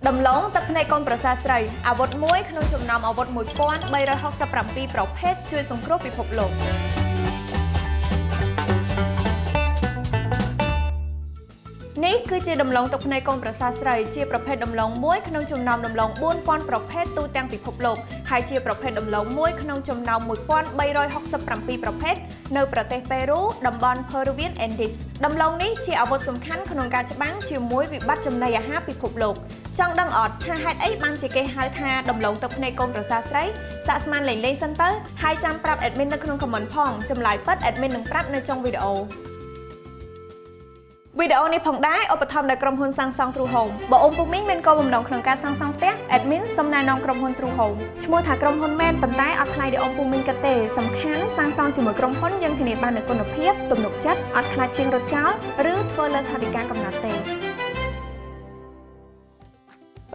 ដំឡូងទឹកភ្នែកកូនប្រសាស្រីអាវុធមួយក្នុងចំណោមអាវុធ1367ប្រភេទជួយសង្គ្រោះពិភពលោកនេះគឺជាដំឡូងទឹកភ្នែកកូនប្រសាស្រីជាប្រភេទដំឡូងមួយក្នុងចំណោមដំឡូង4000ប្រភេទទូទាំងពិភពលោកហើយជាប្រភេទដំឡូងមួយក្នុងចំណោម1367ប្រភេទនៅប្រទេសប៉េរូតំបន់ Peruvian Andes ដំឡូងនេះជាអាវុធសំខាន់ក្នុងការច្បាំងជាមួយវិបត្តិចំណីអាហារពិភពលោកចង់ដឹងអត់ថាហេតុអីបានជាគេហៅថាដំឡូងទឹកភ្នែកកូនប្រសាស្រីសាកស្មានលេងសិនទៅហើយចាំប្រាប់ admin នៅក្នុង comment ផងចម្លើយពិត admin នឹងប្រាប់នៅចុងវីដេអូវីដេអូនេះផងដែរឧបត្ថម្ភដោយក្រុមហ៊ុនសាងសង់ True Home បើអូនពូមីងមានគោលបំណងក្នុងការសាងសង់ផ្ទះ admin សូមណែនាំក្រុមហ៊ុន True Home ឈ្មោះថាក្រុមហ៊ុនមែនប៉ុន្តែអត់ថ្លៃដូចអូនពូមីងគិតទេសំខាន់សាងសង់ជាមួយក្រុមហ៊ុនយើងធានាបាននូវគុណភាពទំនុកចិត្តអត់ខ្លាចជាងរត់ចោលឬធ្វើលើថវិកាកំណត់ទេ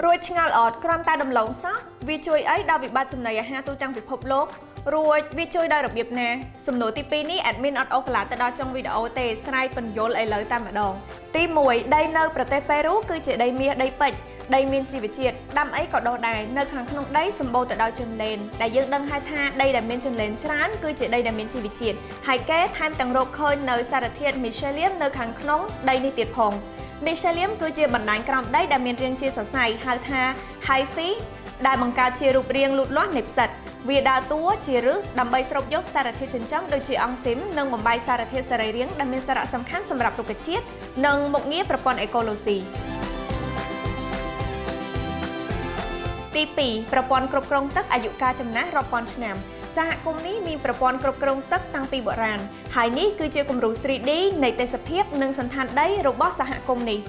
រួចឆ្ងល់អត់គ្រាន់តែដំឡូងសោះវាជួយអីដល់វិបត្តិចំណីអាហារទូទាំងពិភពលោករួចវាជួយដោយរបៀបណាសំណួរទី2នេះ admin អត់អូសកន្លះទៅដល់ចុងវីដេអូទេស្រាយបញ្យល់ឥឡូវតែម្ដងទី1ដីនៅប្រទេសប៉េរូគឺជាដីមាសដីពេជ្រដីមានជីវជាតិដាំអីក៏ដុះដែរនៅខាងក្នុងដីសម្បូរទៅដោយចន្លេនដែលយើងដឹងហើយថាដីដែលមានចន្លេនច្រើនគឺជាដីដែលមានជីវជាតិហើយគេថែមទាំងរកឃើញនៅសារធាតុ Micelium នៅខាងក្នុងដីនេះទៀតផងMicelium គឺជាបណ្ដាញក្រោមដីដែលមានរាងជាសរសៃហៅថា hyphae ដែលបង្កើតជារូបរាងលូតលាស់នៃផ្សិតវាដើរតួជាឫសដើម្បីស្រូបយកសារធាតុចិញ្ចឹមដូចជាអង់ស៊ីមនិងបំបែកសារធាតុសរីរាង្គដែលមានសារៈសំខាន់សម្រាប់រុក្ខជាតិនិងមុខងារប្រព័ន្ធអេកូឡូស៊ីទី2ប្រព័ន្ធគ្រប់គ្រងទឹកអាយុកាលចំណាស់រាប់ពាន់ឆ្នាំសហគមន៍នេះមានប្រព័ន្ធគ្រប់គ្រងទឹកតាំងពីបុរាណហើយនេះគឺជាគំរូ 3D នៃទេសភាពនិងសន្តានដីរបស់សហគមន៍នេះ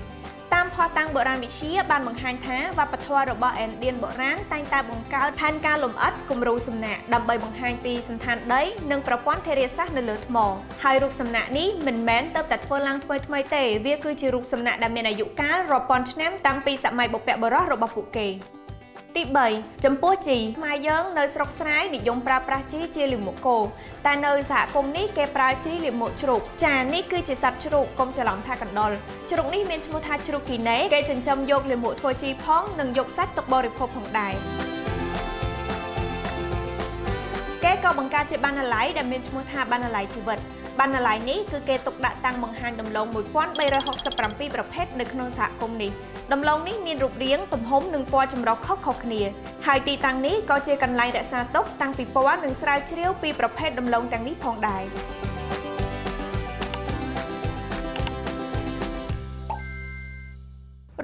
តាមភស្តុតាងបុរាណវិទ្យាបានបង្ហាញថាវប្បធម៌របស់ឥណ្ឌានបុរាណតែងតែបង្កើតផែនការលម្អិតគំរូសំណាកដើម្បីបង្ហាញពីសន្តានដីនិងប្រព័ន្ធធារាសាស្ត្រនៅលើថ្មហើយរូបសំណាកនេះមិនមែនទៅតែធ្វើឡើងថ្មីទេវាគឺជារូបសំណាកដែលមានអាយុកាលរាប់ពាន់ឆ្នាំតាំងពីសម័យបុព្វបុរសរបស់ពួកគេទី3ចំពោះជីខ្មែរយើងនៅស្រុកស្រែនិយមប្រើប្រាស់ជីជាលាមកគោតែនៅសហគមន៍នេះគេប្រើជីលាមកជ្រូកចានេះគឺជាសត្វជ្រូកកុំច្រឡំថាកណ្ដុរជ្រូកនេះមានឈ្មោះថាជ្រូកគីណេគេចិញ្ចឹមយកលាមកធ្វើជីផងនិងយកសាច់ទុកបរិភោគផងដែរគេក៏បង្កើតជាបណ្ណាល័យដែលមានឈ្មោះថាបណ្ណាល័យជីវិតបណ្ណាល័យនេះគឺគេទុកដាក់តាំងបង្ហាញដំឡូង1367ប្រភេទនៅក្នុងសហគមន៍នេះដំឡូងនេះមានរូបរាងទំហំនិងពណ៌ចម្រុះខុសៗគ្នាហើយទីតាំងនេះក៏ជាកន្លែងរក្សាទុកតាំងពីពណ៌និងស្រាវជ្រាវពីប្រភេទដំឡូងទាំងនេះផងដែរ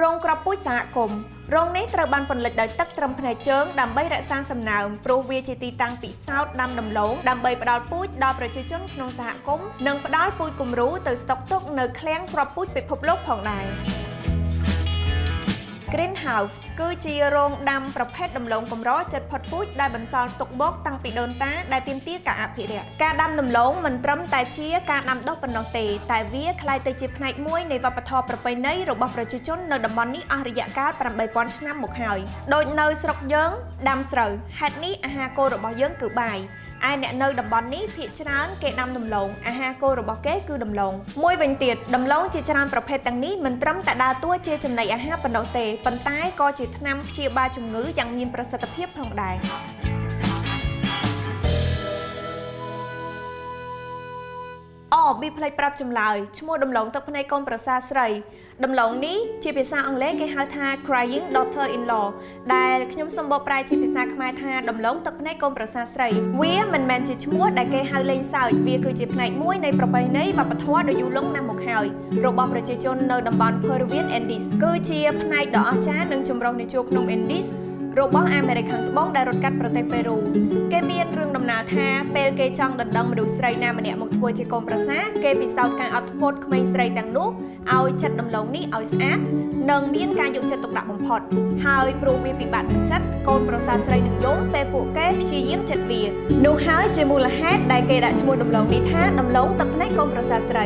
រោងគ្រាប់ពូជសហគមន៍រោងនេះត្រូវបានពន្លិចដោយទឹកត្រឹមភ្នែកជើងដើម្បីរក្សាសំណើមព្រោះវាជាទីតាំងពិសោធន៍ដាំដំឡូងដើម្បីផ្ដល់ពូជដល់ប្រជាជនក្នុងសហគមន៍និងផ្ដល់ពូជគំរូទៅស្តុកទុកនៅឃ្លាំងគ្រាប់ពូជពិភពលោកផងដែរGreenhouse គឺជារោងដាំប្រភេទដំឡូងកម្រជិតផុតពូជដែលបន្សល់ទុកមកតាំងពីដូនតាដែលទាមទារការអភិរក្សការដាំដំឡូងមិនត្រឹមតែជាការដាំដុះប៉ុណ្ណោះទេតែវាក្លាយទៅជាផ្នែកមួយនៃវប្បធម៌ប្រពៃណីរបស់ប្រជាជននៅតំបន់នេះអស់រយៈកាល8000ឆ្នាំមកហើយដូចនៅស្រុកយើងដាំស្រូវហេតុនេះអាហារគោលរបស់យើងគឺបាយឯអ្នកនៅតំបន់នេះភាគច្រើនគេដាំដំឡូងអាហារគោលរបស់គេគឺដំឡូងមួយវិញទៀតដំឡូងជាច្រើនប្រភេទទាំងនេះមិនត្រឹមតែដើរតួជាចំណីអាហារប៉ុណ្ណោះទេប៉ុន្តែក៏ជាថ្នាំព្យាបាលជំងឺយ៉ាងមានប្រសិទ្ធភាពផងដែរប៊ីផ្លេចប្រាប់ចម្លើយឈ្មោះដំឡូងទឹកភ្នែកកូនប្រសាស្រីដំឡូងនេះជាភាសាអង់គ្លេសគេហៅថា crying daughter in law ដែលខ្ញុំសូមបកប្រែជាភាសាខ្មែរថាដំឡូងទឹកភ្នែកកូនប្រសាស្រីវាមិនមែនជាឈ្មោះដែលគេហៅលេងសើចវាគឺជាផ្នែកមួយនៃប្រពៃណីវប្បធម៌ដ៏យូរលង់ណាស់មកហើយរបស់ប្រជាជននៅតំបន់ Peruvian Andes គឺជាផ្នែកដ៏អស្ចារ្យនិងចម្រុះនៃជួរភ្នំ Andesរបស់អាមេរិកខាងត្បូងដែលរត់កាត់ប្រទេសប៉េរូគេមានរឿងដំណាលថាពេលគេចង់ដណ្ដឹងមនុស្សស្រីណាម្នាក់មកធ្វើជាកូនប្រសាគេពិសោធន៍ការអត់ធ្មត់ក្មេងស្រីទាំងនោះឲ្យចិត្តដំឡូងនេះឲ្យស្អាតនិងមានការយកចិត្តទុកដាក់បំផុតហើយព្រោះវាពិបាកនឹងចិត្តកូនប្រសាស្រីនឹងយំពេលពួកគេព្យាយាមចិត្តវានោះហើយជាមូលហេតុដែលគេដាក់ឈ្មោះដំឡូងនេះថាដំឡូងទឹកភ្នែកកូនប្រសាស្រី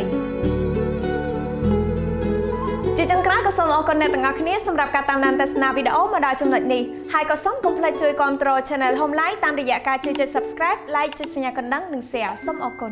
ជាចុងក្រោយក៏សូមអរគុណអ្នកទាំងអស់គ្នាសម្រាប់ការតាមដានទស្សនាវីដេអូមកដល់ចំណុចនេះហើយក៏សូមកុំភ្លេចជួយគាំទ្រ Channel Home Life តាមរយៈការជួយចុច Subscribe, Like ចុចសញ្ញាកណ្ដឹងនិង Share សូមអរគុណ